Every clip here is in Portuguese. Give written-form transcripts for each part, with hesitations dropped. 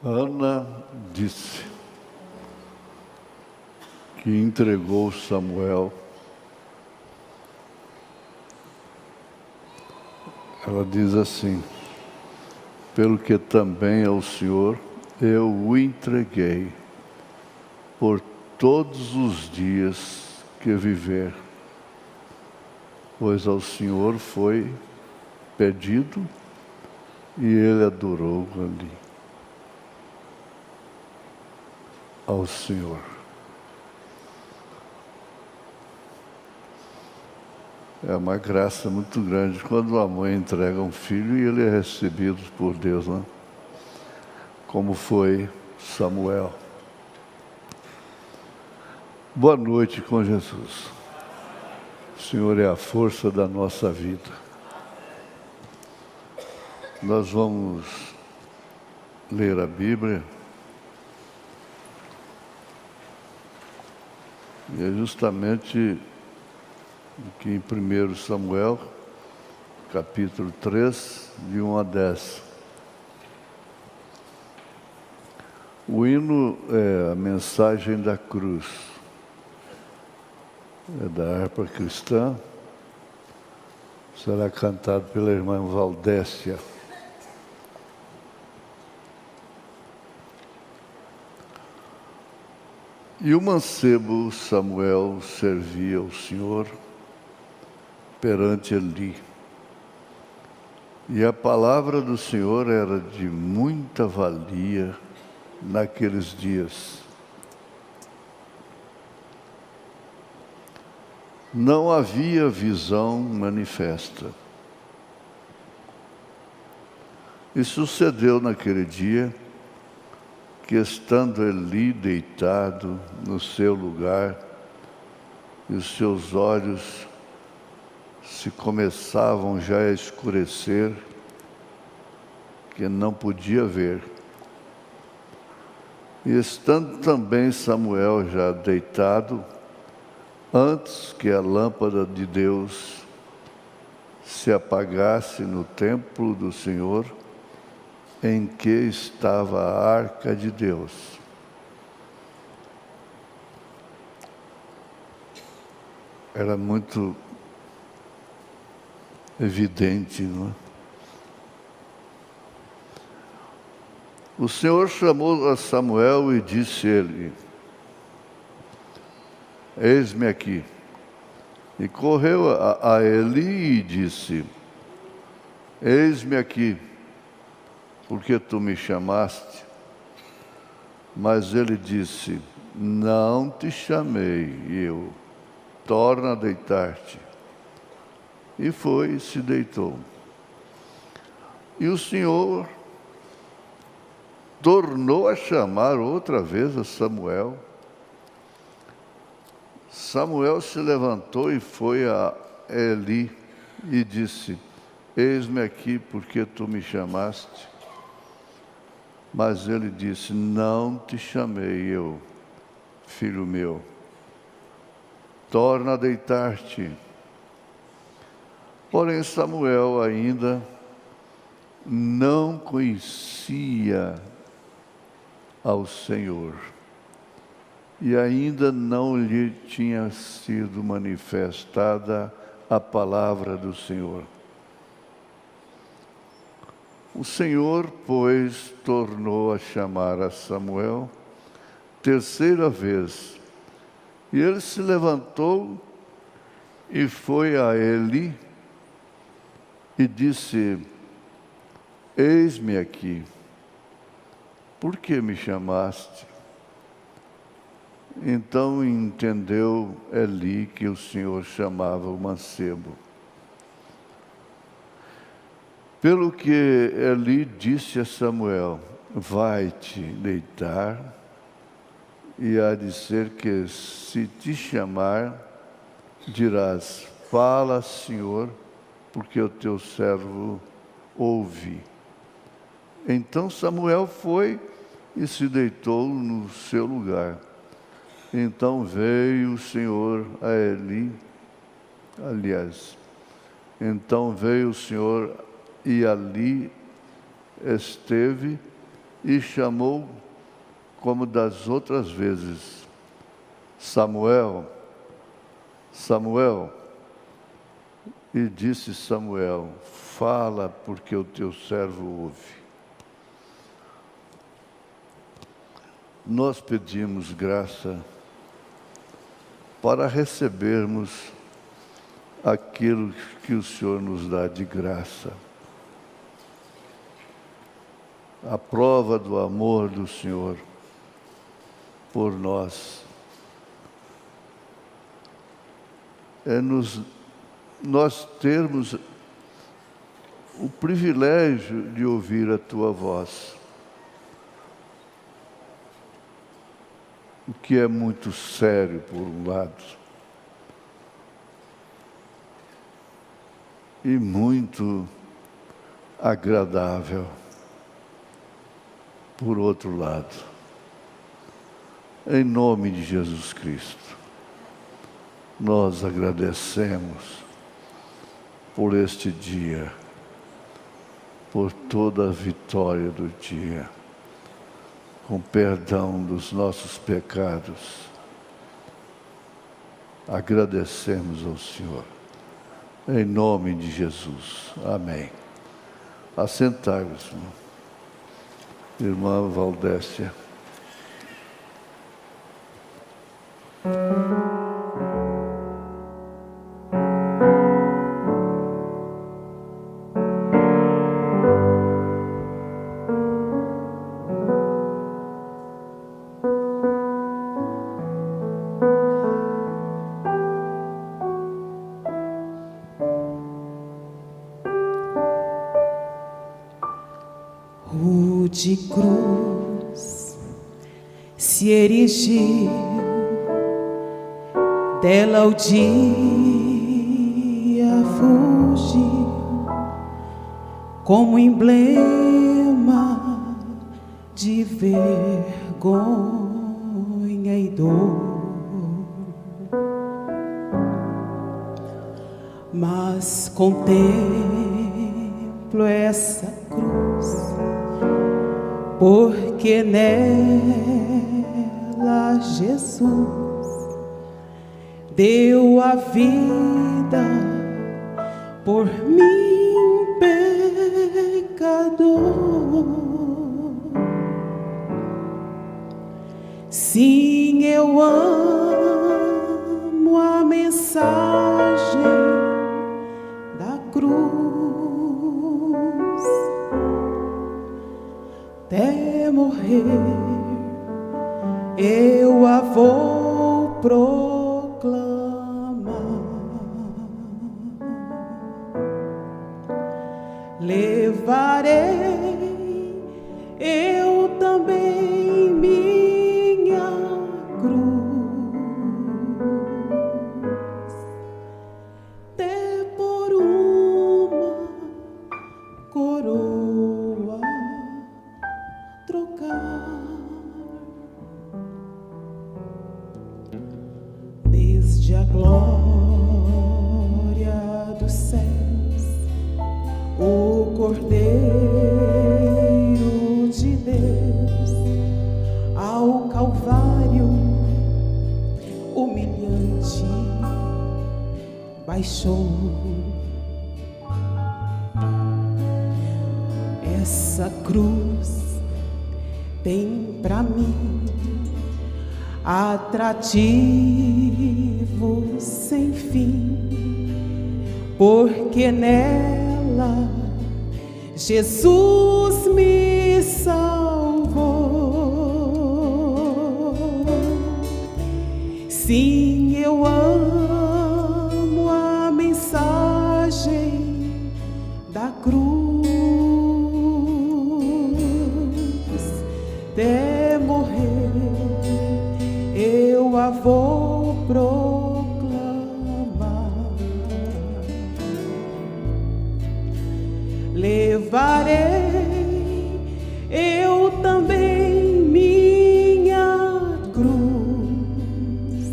Ana disse que entregou Samuel. Ela diz assim: pelo que também ao Senhor eu o entreguei por todos os dias que viver, pois ao Senhor foi pedido e ele adorou ali ao Senhor. É uma graça muito grande quando uma mãe entrega um filho e ele é recebido por Deus, né? Como foi Samuel. Boa noite com Jesus. O Senhor é a força da nossa vida. Nós vamos ler a Bíblia. E é justamente aqui em 1 Samuel, capítulo 3, de 1 a 10. O hino é a mensagem da cruz. É da harpa cristã. Será cantado pela irmã Valdécia. E o mancebo Samuel servia ao Senhor perante Eli. E a palavra do Senhor era de muita valia naqueles dias. Não havia visão manifesta. E sucedeu naquele dia que, estando Eli deitado no seu lugar, e os seus olhos se começavam já a escurecer, que não podia ver. E estando também Samuel já deitado, antes que a lâmpada de Deus se apagasse no templo do Senhor, em que estava a arca de Deus. Era muito evidente, não é? O Senhor chamou a Samuel e disse-lhe: eis-me aqui. E correu a Eli e disse: eis-me aqui, porque tu me chamaste? Mas ele disse: não te chamei eu, torna a deitar-te. E foi e se deitou. E o Senhor tornou a chamar outra vez a Samuel. Samuel se levantou e foi a Eli e disse: eis-me aqui, porque tu me chamaste? Mas ele disse: não te chamei eu, filho meu, torna a deitar-te. Porém Samuel ainda não conhecia ao Senhor, e ainda não lhe tinha sido manifestada a palavra do Senhor. O Senhor, pois, tornou a chamar a Samuel terceira vez, e ele se levantou e foi a Eli e disse: eis-me aqui, por que me chamaste? Então entendeu Eli que o Senhor chamava o mancebo. Pelo que Eli disse a Samuel: vai-te deitar, e há de ser que, se te chamar, dirás: fala, Senhor, porque o teu servo ouve. Então Samuel foi e se deitou no seu lugar. Então veio o Senhor a Eli, então veio o Senhor e ali esteve e chamou, como das outras vezes, Samuel, Samuel. E disse Samuel: fala, porque o teu servo ouve. Nós pedimos graça para recebermos aquilo que o Senhor nos dá de graça. A prova do amor do Senhor por nós é nós termos o privilégio de ouvir a Tua voz, o que é muito sério por um lado e muito agradável por outro lado. Em nome de Jesus Cristo, nós agradecemos por este dia, por toda a vitória do dia, com perdão dos nossos pecados. Agradecemos ao Senhor, em nome de Jesus. Amém. Assentai-vos, irmã Valdécia. De cruz se erigiu, dela o dia fugiu, como emblema de vergonha e dor. Mas contemplo essa cruz, porque nela Jesus deu a vida por mim, pecador. Sim, eu amo a mensagem da cruz. Até morrer eu a vou proclamar. Levarei eu também minha cruz, até por uma coroa trocar. Desde a glória dos céus, o Cordeiro de Deus ao Calvário humilhante baixou. Essa cruz tem pra mim atrativo sem fim, porque nela Jesus me salvou. Sim, eu amo a mensagem da cruz. Até morrer eu a vou proclamar. Levarei eu também minha cruz,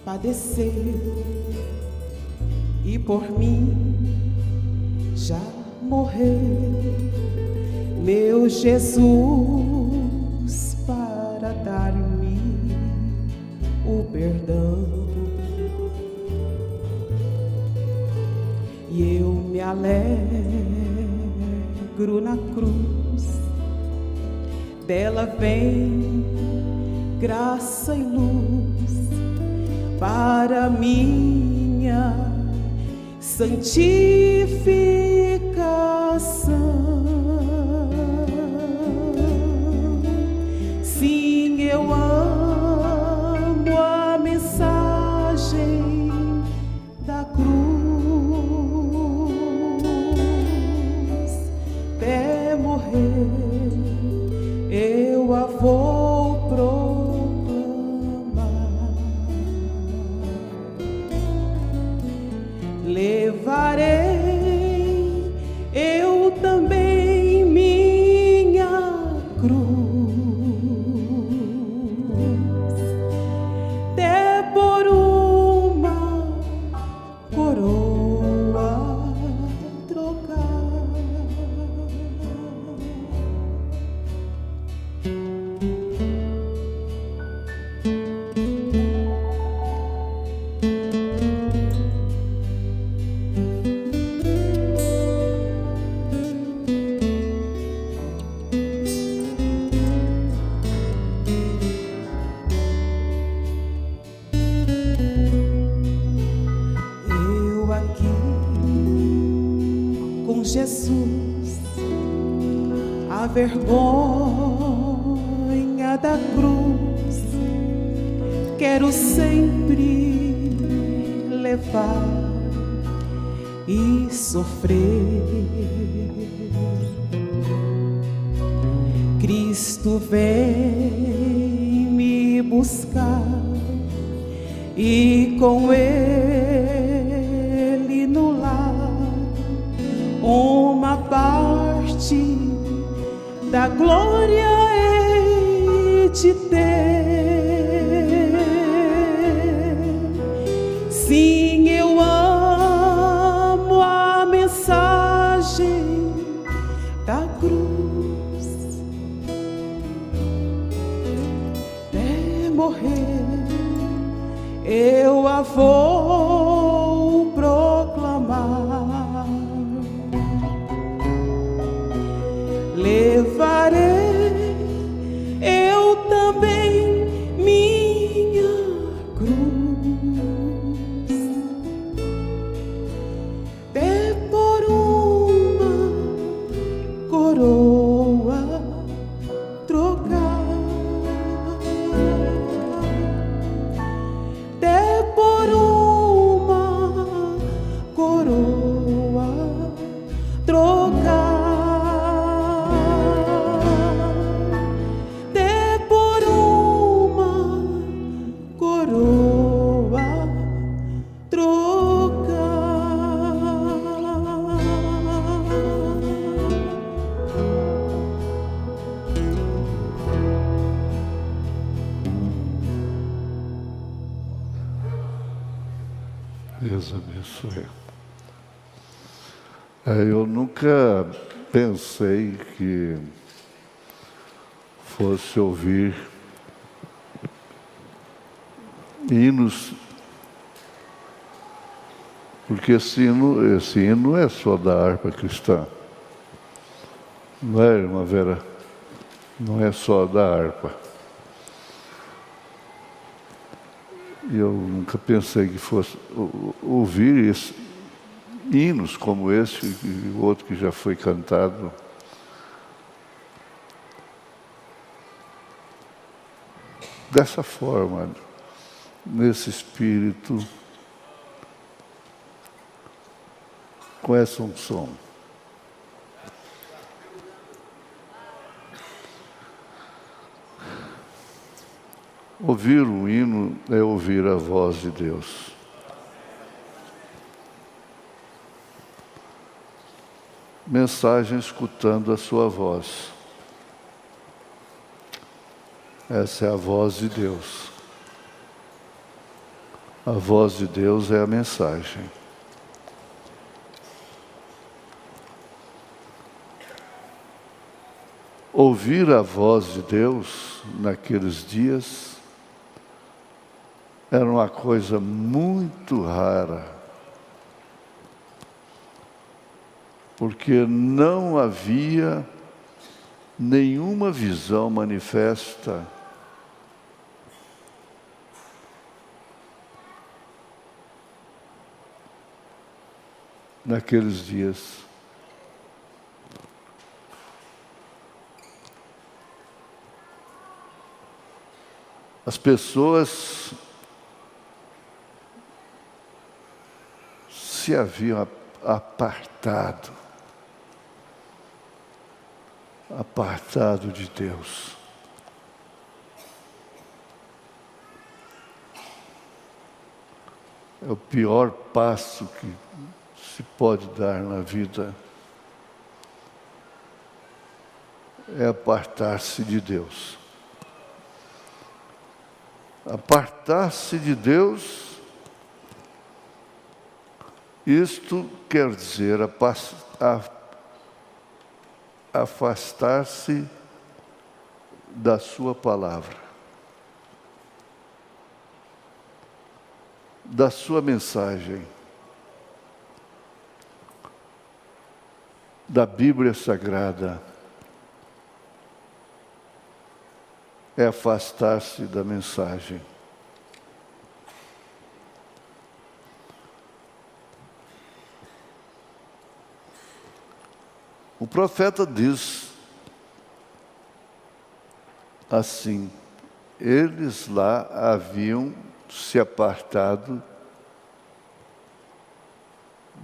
padeceu e por mim já morreu, meu Jesus, para dar-me o perdão. E eu me alegro na cruz, dela vem graça e luz para minha santificação. Sim, eu amo a mensagem da cruz. Até morrer eu a vou proclamar. Levarei eu também minha cruz, até por uma coroa trocar. Com Jesus, a vergonha da cruz, quero sempre levar e sofrer. Cristo vem me buscar e com Ele no lar uma parte da glória hei de ter. Sim, eu amo a mensagem da cruz. Até morrer eu a vou proclamar. Levarei eu também minha cruz, até por uma coroa trocar, até por uma coroa trocar. Deus abençoe. Eu nunca pensei que fosse ouvir hinos, porque esse hino não é só da harpa cristã, não é, irmã Vera? Não é só da harpa. E eu nunca pensei que fosse ouvir hinos como esse e o outro que já foi cantado. Dessa forma, nesse espírito, com essa unção. Ouvir um hino é ouvir a voz de Deus. Mensagem escutando a sua voz. Essa é a voz de Deus. A voz de Deus é a mensagem. Ouvir a voz de Deus naqueles dias era uma coisa muito rara, porque não havia nenhuma visão manifesta naqueles dias. As pessoas se haviam apartado de Deus. É o pior passo que se pode dar na vida, é apartar-se de Deus. Apartar-se de Deus, isto quer dizer afastar-se da sua palavra, da sua mensagem, da Bíblia Sagrada. É afastar-se da mensagem. O profeta diz assim: eles lá haviam se apartado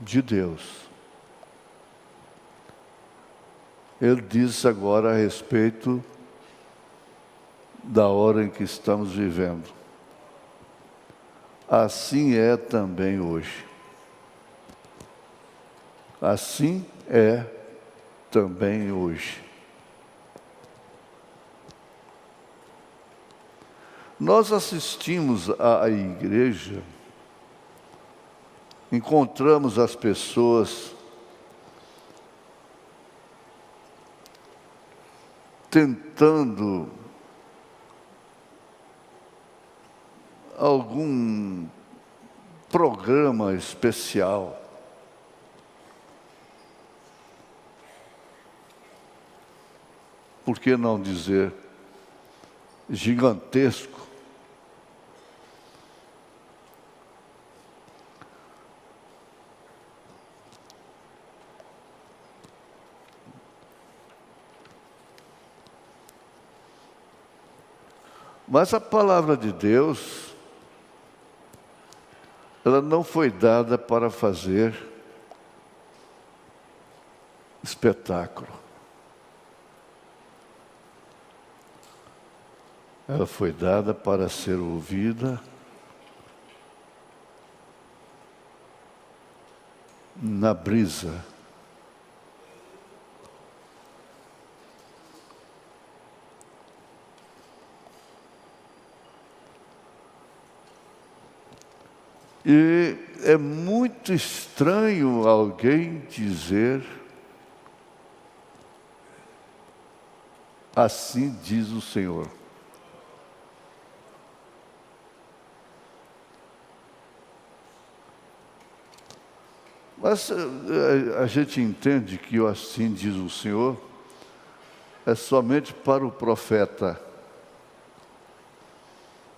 de Deus. Ele diz agora a respeito da hora em que estamos vivendo. Assim é também hoje. Assim é também hoje. Nós assistimos à igreja, encontramos as pessoas tentando algum programa especial. Por que não dizer gigantesco? Mas a palavra de Deus, ela não foi dada para fazer espetáculo. Ela foi dada para ser ouvida na brisa. E é muito estranho alguém dizer: assim diz o Senhor. Mas a gente entende que o assim diz o Senhor é somente para o profeta,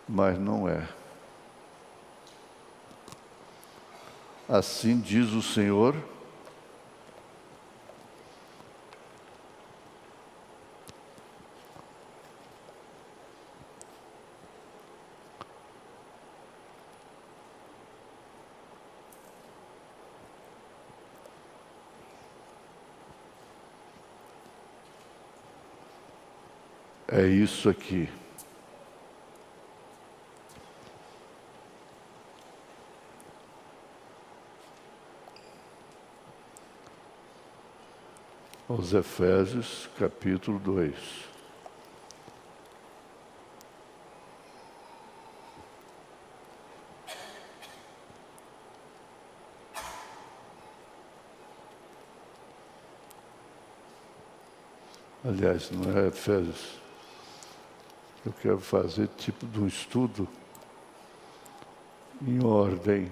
mas não é. Assim diz o Senhor, é isso aqui. Aos Efésios, capítulo 2. Aliás, não é Efésios. Eu quero fazer tipo de um estudo em ordem.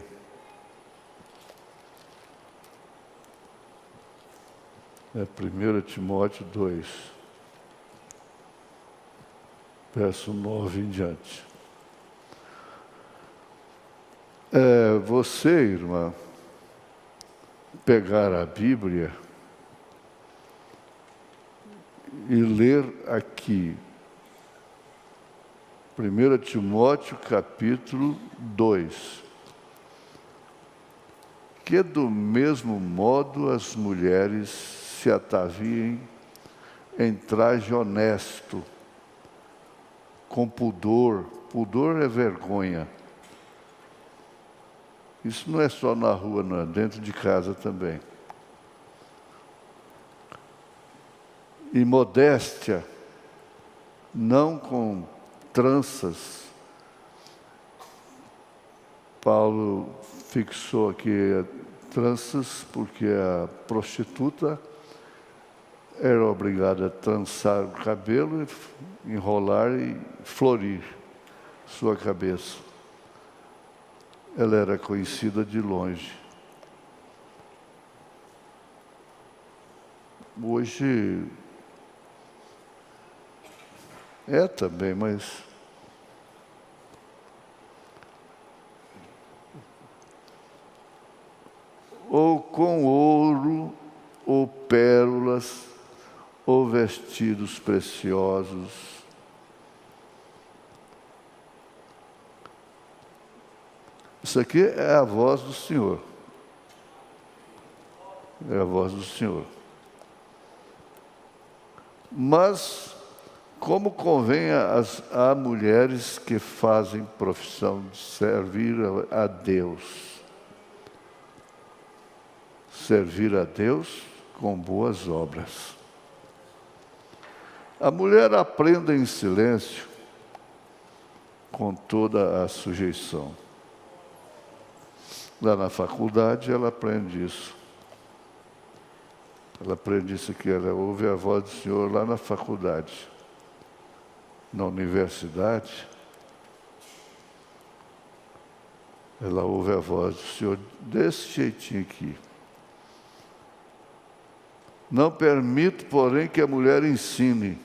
É 1 Timóteo 2, verso 9 em diante. Você, irmã, pegar a Bíblia e ler aqui 1 Timóteo capítulo 2, que do mesmo modo as mulheres se ataviem em traje honesto, com pudor. Pudor é vergonha. Isso não é só na rua, não, é dentro de casa também. E modéstia, não com tranças. Paulo fixou aqui tranças porque a prostituta era obrigada a trançar o cabelo, enrolar e florir sua cabeça. Ela era conhecida de longe. Hoje é também, mas ou com ouro, ou pérolas, ou vestidos preciosos. Isso aqui é a voz do Senhor. É a voz do Senhor. Mas, como convém a mulheres que fazem profissão de servir a Deus. Servir a Deus com boas obras. A mulher aprenda em silêncio, com toda a sujeição. Lá na faculdade ela aprende isso. Ela aprende isso aqui, ela ouve a voz do Senhor lá na faculdade. Na universidade, ela ouve a voz do Senhor desse jeitinho aqui. Não permito, porém, que a mulher ensine.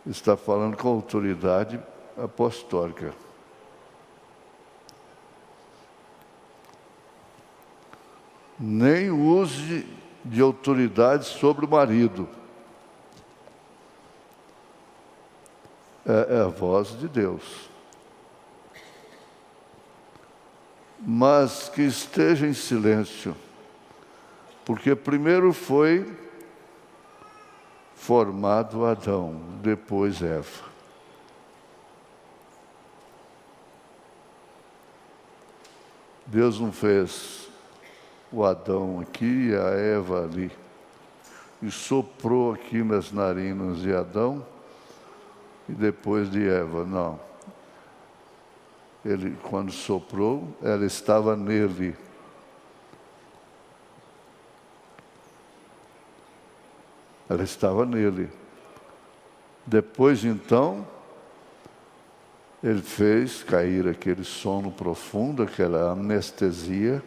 Está falando com autoridade apostólica. Nem use de autoridade sobre o marido. É a voz de Deus. Mas que esteja em silêncio. Porque primeiro foi formado Adão, depois Eva. Deus não fez o Adão aqui e a Eva ali, e soprou aqui nas narinas de Adão e depois de Eva, não. Ele, quando soprou, ela estava nele. Ela estava nele. Depois, então, ele fez cair aquele sono profundo, aquela anestesia,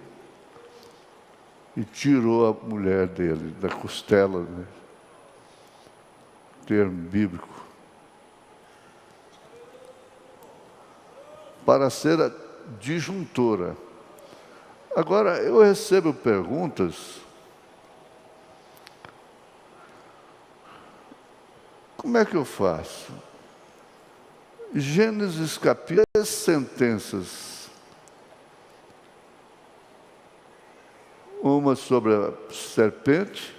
e tirou a mulher dele, da costela, né? Termo bíblico. Para ser a disjuntora. Agora, eu recebo perguntas. Como é que eu faço? Gênesis capítulo, 3 sentenças. Uma sobre a serpente,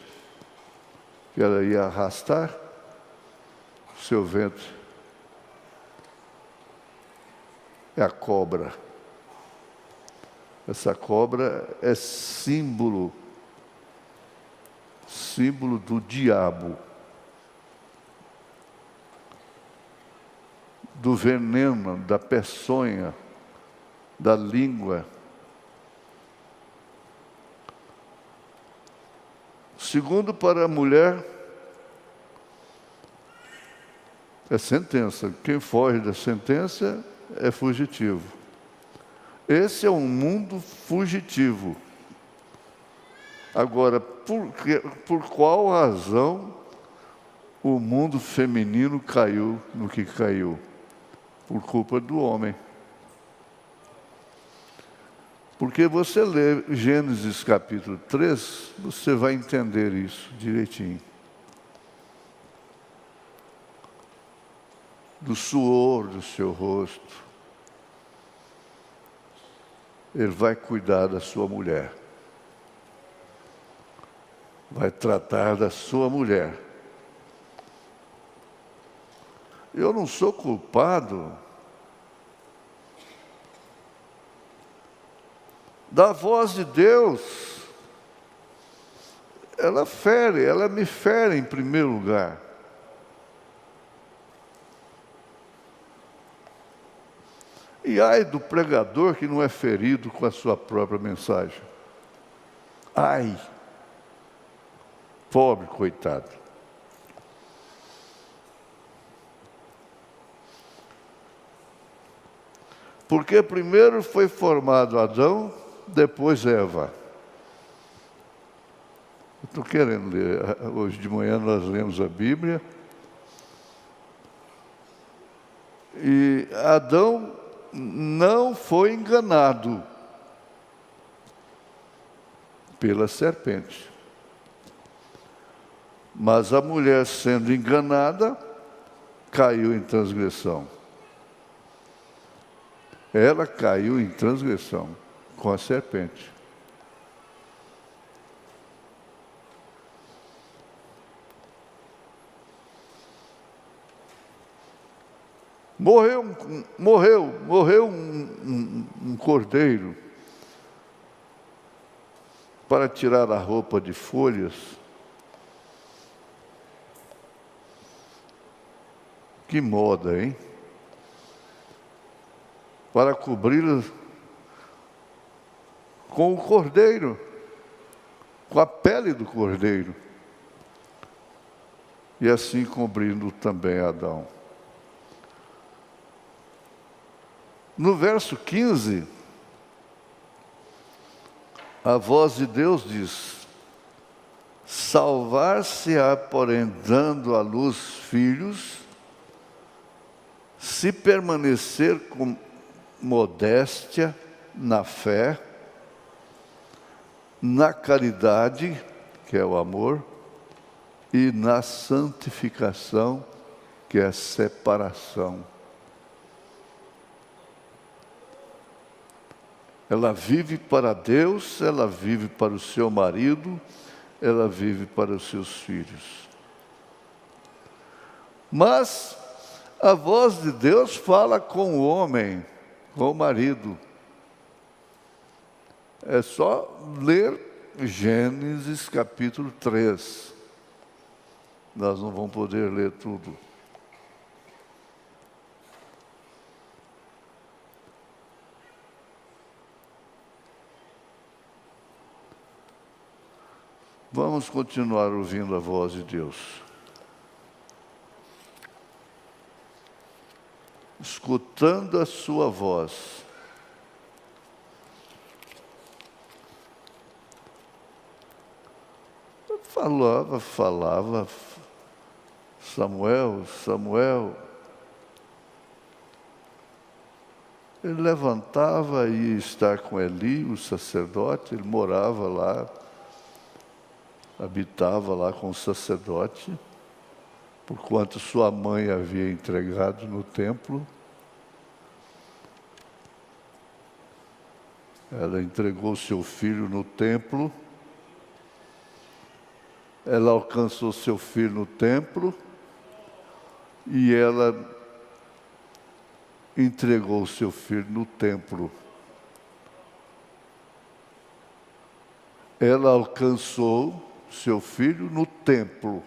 que ela ia arrastar o seu ventre. É a cobra. Essa cobra é símbolo do diabo. Do veneno, da peçonha, da língua. segundo, para a mulher, é sentença. Quem foge da sentença é fugitivo. Esse é um mundo fugitivo. Agora, por qual razão o mundo feminino caiu no que caiu? Por culpa do homem. Porque você lê Gênesis capítulo 3, você vai entender isso direitinho. Do suor do seu rosto, ele vai cuidar da sua mulher. Vai tratar da sua mulher. Eu não sou culpado da voz de Deus. Ela me fere em primeiro lugar. E ai do pregador que não é ferido com a sua própria mensagem. Ai, pobre coitado. Porque primeiro foi formado Adão, depois Eva. Eu estou querendo ler. Hoje de manhã nós lemos a Bíblia. E Adão não foi enganado pela serpente. Mas a mulher, sendo enganada, caiu em transgressão. Ela caiu em transgressão com a serpente. Morreu um cordeiro para tirar a roupa de folhas. Que moda, hein? Para cobri-las com o cordeiro, com a pele do cordeiro. E assim cobrindo também Adão. No verso 15, a voz de Deus diz: salvar-se-á, porém, dando à luz filhos, se permanecer com modéstia na fé, na caridade, que é o amor, e na santificação, que é a separação. Ela vive para Deus, ela vive para o seu marido, ela vive para os seus filhos. Mas a voz de Deus fala com o homem, com o marido. É só ler Gênesis capítulo 3. Nós não vamos poder ler tudo. Vamos continuar ouvindo a voz de Deus. Escutando a sua voz. Falava, Samuel, Samuel. Ele levantava e ia estar com Eli, o sacerdote, ele morava lá, habitava lá com o sacerdote, porquanto sua mãe havia entregado no templo. Ela entregou seu filho no templo. Ela alcançou seu filho no templo e ela entregou seu filho no templo. Ela alcançou seu filho no templo.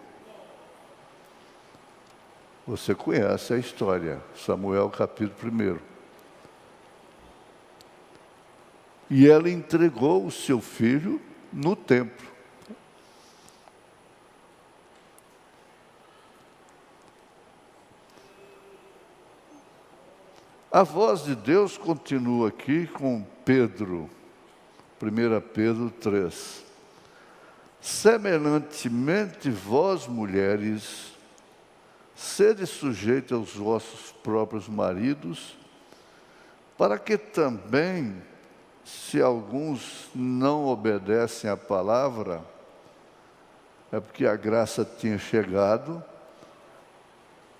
Você conhece a história, Samuel capítulo 1. E ela entregou o seu filho no templo. A voz de Deus continua aqui com Pedro, 1 Pedro 3. Semelhantemente, vós, mulheres, sede sujeitos aos vossos próprios maridos, para que também, se alguns não obedecem à palavra, é porque a graça tinha chegado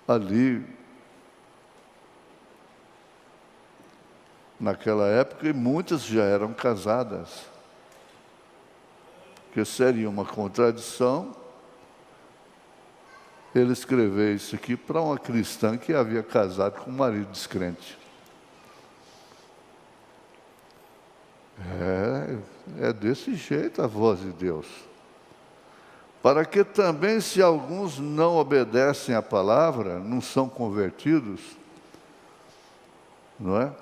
ali naquela época, e muitas já eram casadas, que seria uma contradição ele escrever isso aqui para uma cristã que havia casado com um marido descrente. É desse jeito a voz de Deus. Para que também, se alguns não obedecem à palavra, não são convertidos, não é?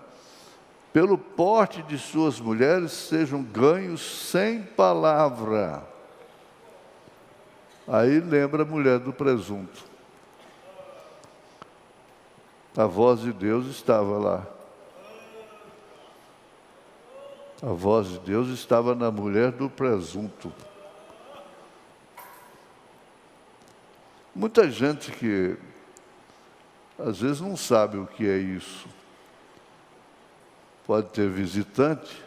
Pelo porte de suas mulheres, sejam ganhos sem palavra. Aí lembra a mulher do presunto. A voz de Deus estava lá. A voz de Deus estava na mulher do presunto. Muita gente que às vezes não sabe o que é isso. Pode ter visitante,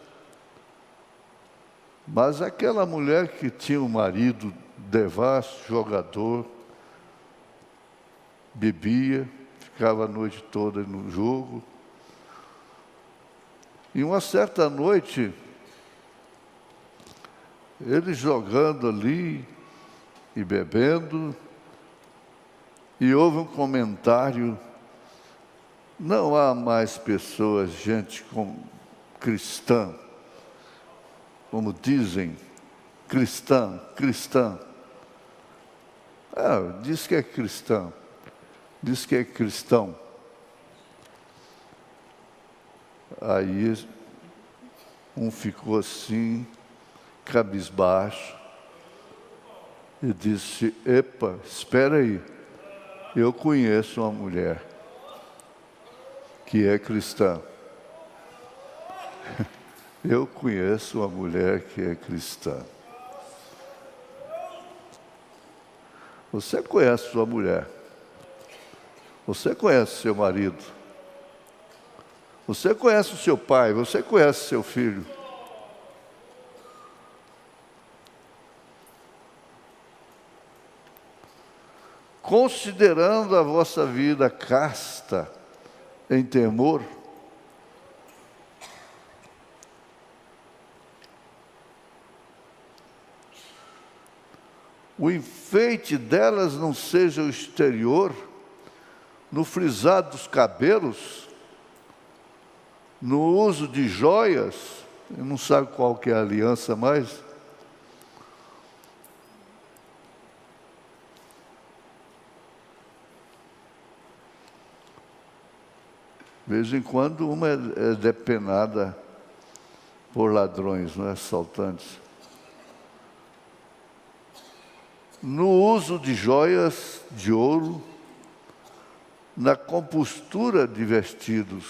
mas aquela mulher que tinha um marido devasso, jogador, bebia, ficava a noite toda no jogo. E uma certa noite, ele jogando ali e bebendo, e houve um comentário: não há mais pessoas, gente cristã, como dizem, cristã. Diz que é cristã, diz que é cristão. Aí um ficou assim, cabisbaixo, e disse: epa, espera aí, eu conheço uma mulher que é cristã. Eu conheço uma mulher que é cristã. Você conhece sua mulher. Você conhece seu marido. Você conhece o seu pai. Você conhece seu filho. Considerando a vossa vida casta em temor, o enfeite delas não seja o exterior, no frisar dos cabelos, no uso de joias, não sabe qual que é a aliança mais. De vez em quando uma é depenada por ladrões, não é? Assaltantes. No uso de joias de ouro, na compostura de vestidos.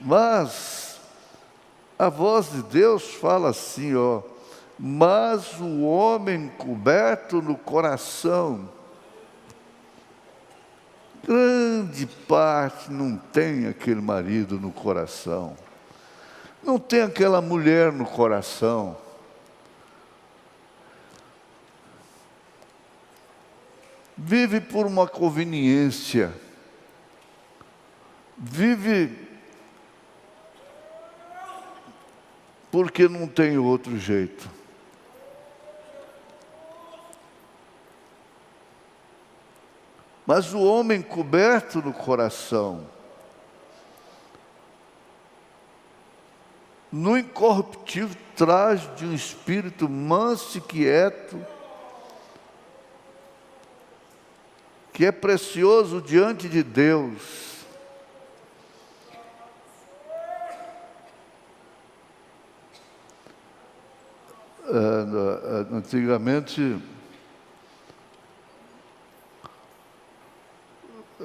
Mas a voz de Deus fala assim, mas o homem coberto no coração, grande parte não tem aquele marido no coração, não tem aquela mulher no coração. Vive por uma conveniência, vive porque não tem outro jeito. Mas o homem coberto no coração, no incorruptível traje de um espírito manso e quieto, que é precioso diante de Deus. Antigamente,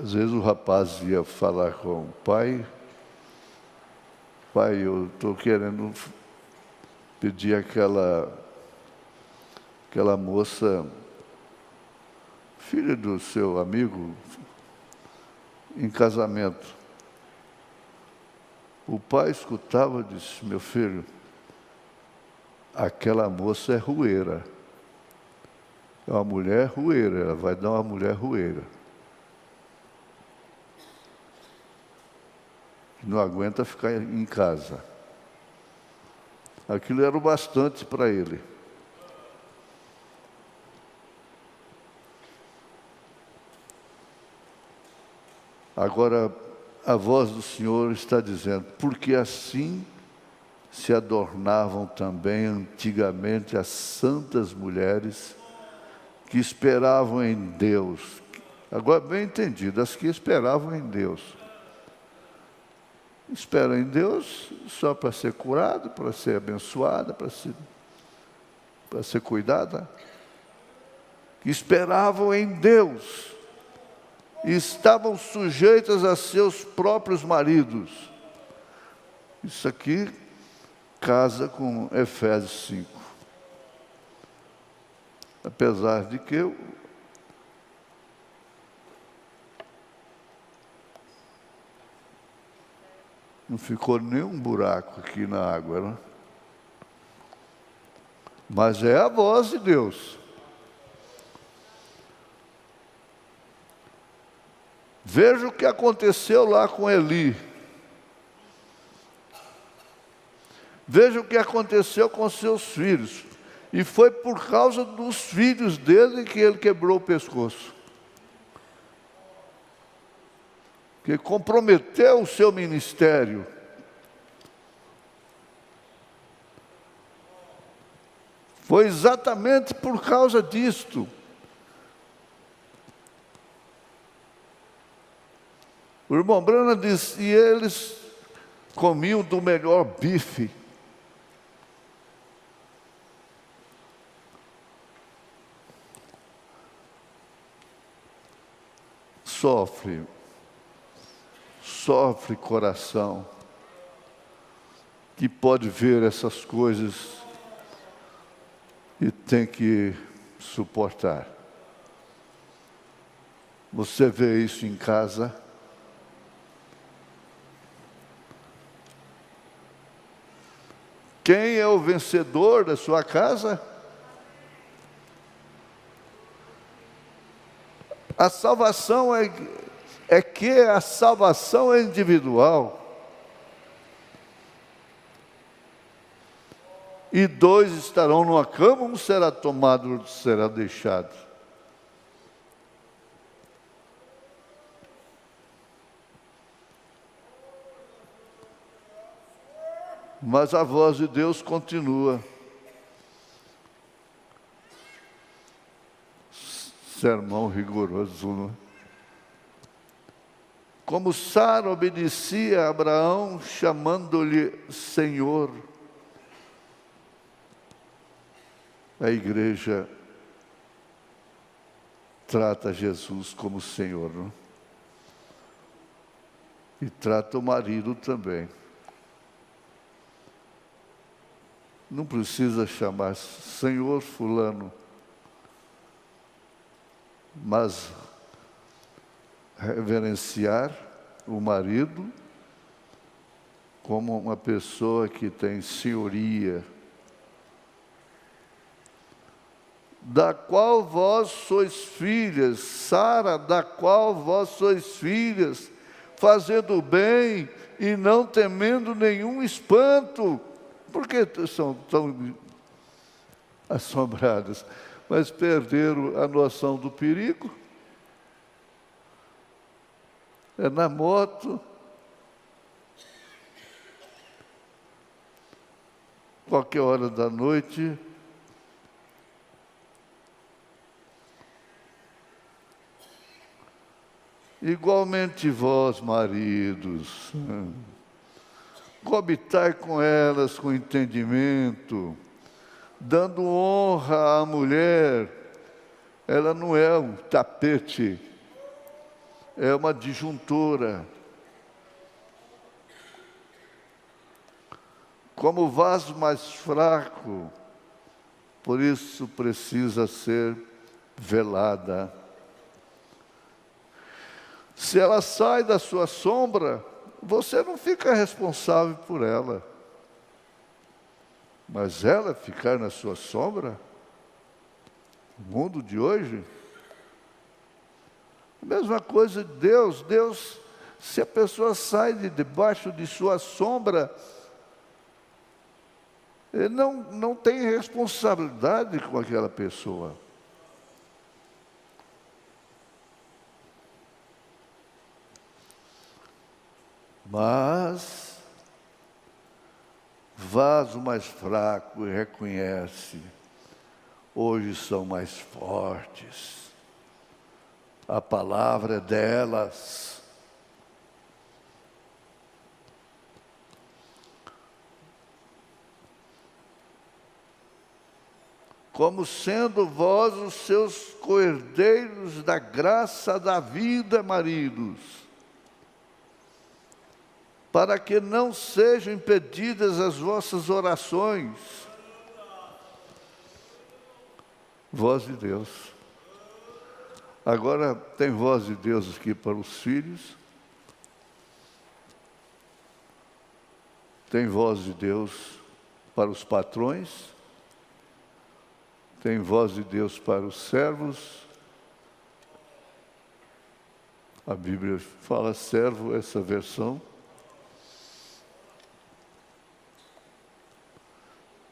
Às vezes o rapaz ia falar com o pai: pai, eu estou querendo pedir aquela moça, filha do seu amigo, em casamento. O pai escutava e disse: meu filho, aquela moça é rueira. É uma mulher rueira, ela vai dar uma mulher rueira. Não aguenta ficar em casa. Aquilo era o bastante para ele. Agora, a voz do Senhor está dizendo: porque assim se adornavam também antigamente as santas mulheres que esperavam em Deus. Agora, bem entendido, as que esperavam em Deus. Esperam em Deus só para ser curado, para ser abençoada, para ser cuidada. Que esperavam em Deus e estavam sujeitas a seus próprios maridos. Isso aqui casa com Efésios 5. Apesar de que não ficou nenhum buraco aqui na água, né? Mas é a voz de Deus. Veja o que aconteceu lá com Eli. Veja o que aconteceu com seus filhos. E foi por causa dos filhos dele que ele quebrou o pescoço. Que comprometeu o seu ministério. Foi exatamente por causa disto. O irmão Branham diz: e eles comiam do melhor bife. Sofre coração, que pode ver essas coisas e tem que suportar. Você vê isso em casa? Quem é o vencedor da sua casa? A salvação a salvação é individual. E dois estarão numa cama, um será tomado, outro será deixado. Mas a voz de Deus continua. Sermão rigoroso, não é? Como Sara obedecia a Abraão, chamando-lhe Senhor, a igreja trata Jesus como Senhor, não? E trata o marido também. Não precisa chamar Senhor fulano, mas reverenciar o marido como uma pessoa que tem senhoria, da qual vós sois filhas, Sara, da qual vós sois filhas, fazendo o bem e não temendo nenhum espanto. Por que são tão assombradas? Mas perderam a noção do perigo. É na moto, qualquer hora da noite, igualmente vós, maridos, coabitai com elas com entendimento, dando honra à mulher. Ela não é um tapete, é uma disjuntura. Como o vaso mais fraco, por isso precisa ser velada. Se ela sai da sua sombra, você não fica responsável por ela. Mas ela ficar na sua sombra, no mundo de hoje, a mesma coisa de Deus. Deus, se a pessoa sai de debaixo de sua sombra, ele não tem responsabilidade com aquela pessoa. Mas vaso mais fraco e reconhece, hoje são mais fortes. A palavra é delas. Como sendo vós os seus coerdeiros da graça da vida, maridos, para que não sejam impedidas as vossas orações. Voz de Deus. Agora tem voz de Deus aqui para os filhos. Tem voz de Deus para os patrões. Tem voz de Deus para os servos. A Bíblia fala servo, essa versão.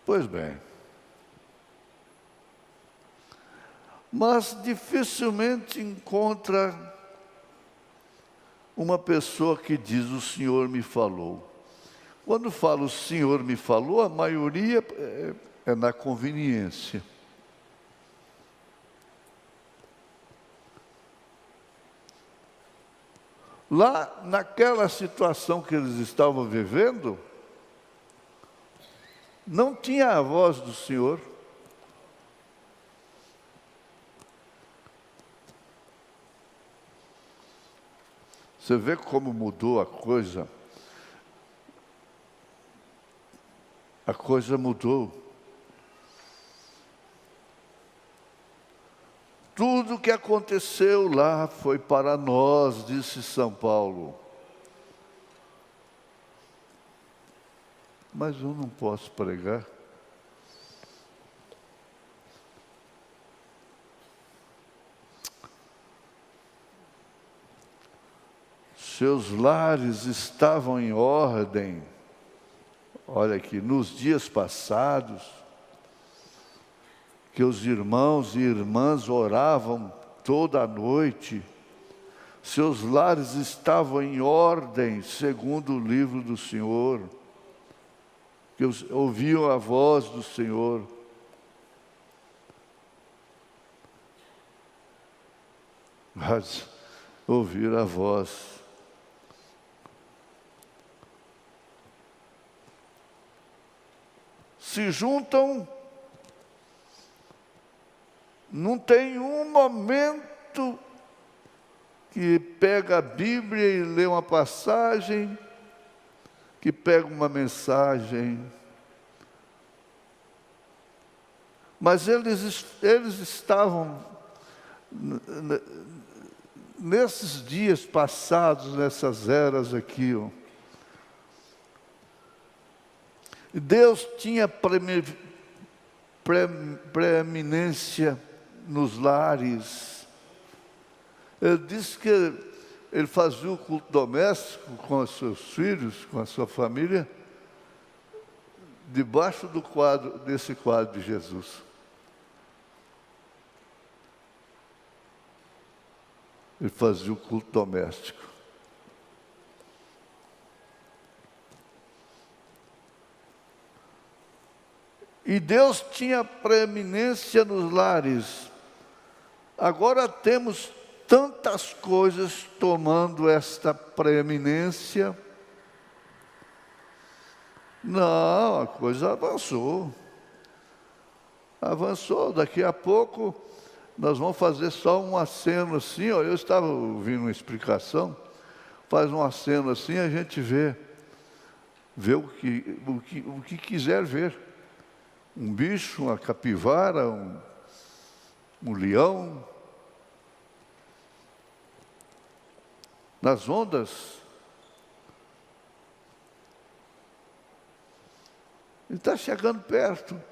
Pois bem. Mas dificilmente encontra uma pessoa que diz: o Senhor me falou. Quando fala o Senhor me falou, a maioria é na conveniência. Lá naquela situação que eles estavam vivendo, não tinha a voz do Senhor. Você vê como mudou a coisa? A coisa mudou. Tudo que aconteceu lá foi para nós, disse São Paulo. Mas eu não posso pregar. Seus lares estavam em ordem. Olha aqui, nos dias passados, que os irmãos e irmãs oravam toda a noite, seus lares estavam em ordem, segundo o livro do Senhor, que ouviam a voz do Senhor. Mas ouvir a voz. Se juntam. Não tem um momento que pega a Bíblia e lê uma passagem, que pega uma mensagem. Mas eles estavam, nesses dias passados, nessas eras aqui, ó, Deus tinha preeminência nos lares. Ele disse que ele fazia o culto doméstico com os seus filhos, com a sua família, debaixo desse quadro de Jesus. Ele fazia o culto doméstico. E Deus tinha preeminência nos lares. Agora temos tantas coisas tomando esta preeminência. Não, a coisa avançou. Avançou. Daqui a pouco Nós vamos fazer só um aceno assim, ó. Eu estava ouvindo uma explicação, faz um aceno assim, a gente vê o que quiser ver. Um bicho, uma capivara, um leão. Nas ondas. Ele está chegando perto.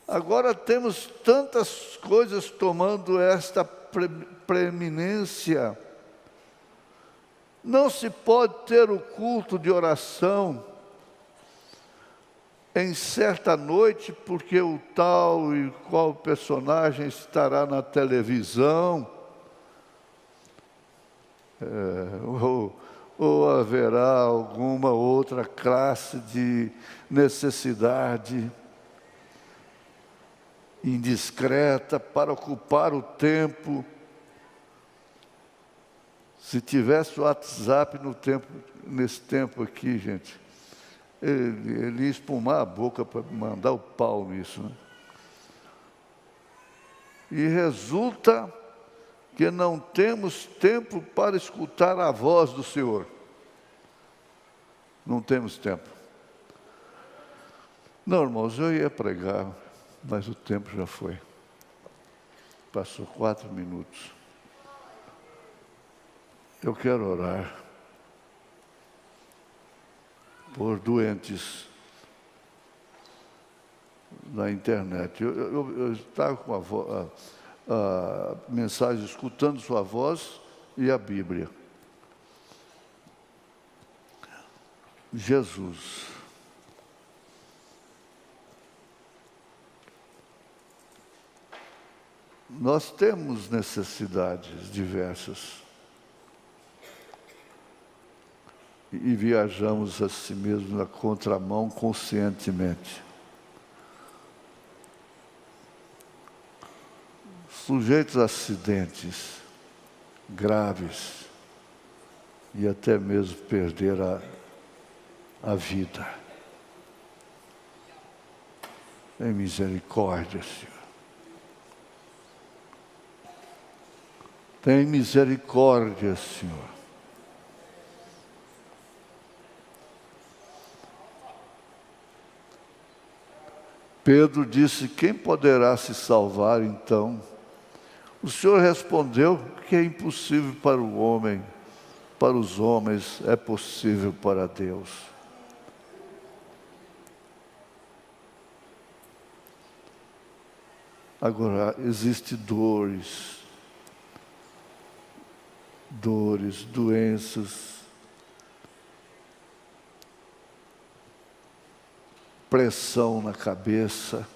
Agora temos tantas coisas tomando esta preeminência. Não se pode ter o culto de oração em certa noite, porque o tal e qual personagem estará na televisão, ou haverá alguma outra classe de necessidade indiscreta para ocupar o tempo. Se tivesse o WhatsApp nesse tempo aqui, gente, ele ia espumar a boca para mandar o pau nisso, né? E resulta que não temos tempo para escutar a voz do Senhor. Não temos tempo. Não, irmãos, eu ia pregar, mas o tempo já foi. Passou 4 minutos. Eu quero orar por doentes na internet. Eu estava com a mensagem, escutando sua voz e a Bíblia. Jesus. Nós temos necessidades diversas. E viajamos a si mesmo na contramão conscientemente. Sujeitos a acidentes graves e até mesmo perder a vida. Tem misericórdia, Senhor. Tem misericórdia, Senhor. Pedro disse: quem poderá se salvar então? O Senhor respondeu que é impossível para o homem, para os homens é possível para Deus. Agora, existem doenças, pressão na cabeça,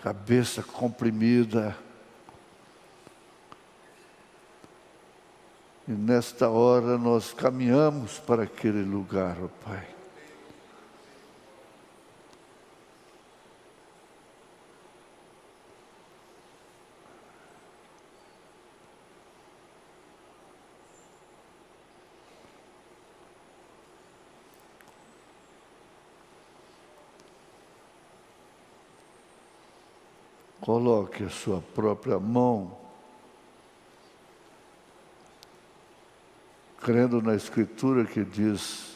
cabeça comprimida. E nesta hora nós caminhamos para aquele lugar, ó Pai. Coloque a sua própria mão, crendo na Escritura que diz: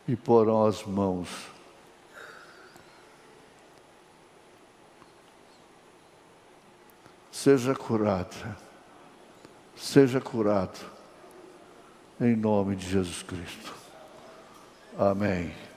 e porão as mãos. Seja curado, em nome de Jesus Cristo. Amém.